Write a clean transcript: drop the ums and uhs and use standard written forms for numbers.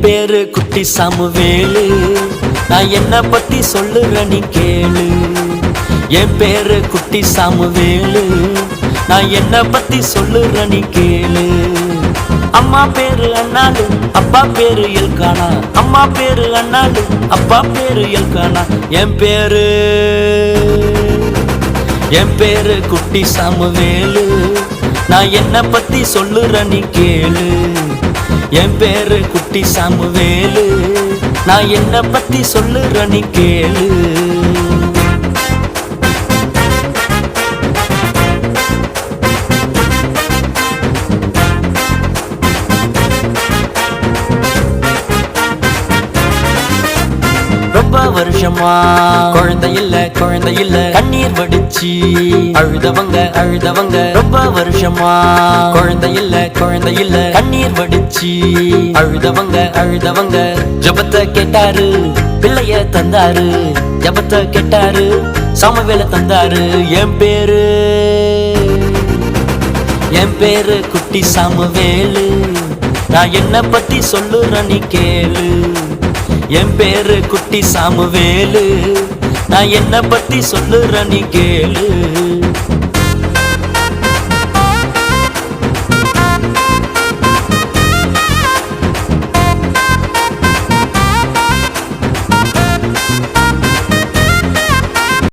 பேரு குட்டி சாமுவேலு, நான் என்ன பத்தி சொல்லுற நீ கேளு. என் பேரு குட்டி சாமுவேலு, நான் என்ன பத்தி சொல்லுற நீ கேளு. அம்மா பேரு அண்ணாலு, அப்பா பேரு எல்கானா. அம்மா பேரு அண்ணாலு, அப்பா பேரு எல்கானா. என் பேரு குட்டி சாமுவேலு, நான் என்ன பத்தி சொல்லுற நீ கேளு. என் பேரு குட்டி சாமுவேலு, நான் என்ன பத்தி சொல்லுற நீ கேளு. ரொம்ப வருஷமா குழந்தை இல்ல கண்ணீர் வடிச்சு அழுதவங்க. ரொம்ப வருஷமா குழந்தை இல்ல கண்ணீர் வடிச்சு அழுதவங்க. ஜபத்தை கேட்டாரு, பிள்ளைய தந்தாரு. ஜபத்தை கேட்டாரு, சாமுவேல தந்தாரு. என் பேரு குட்டி சாமுவேலு, நான் என்ன பத்தி சொல்லுற நீ கேளு. என் பேரு குட்டி சாமுவேலு, நான் என்ன பத்தி சொல்லுற நீ கேளு.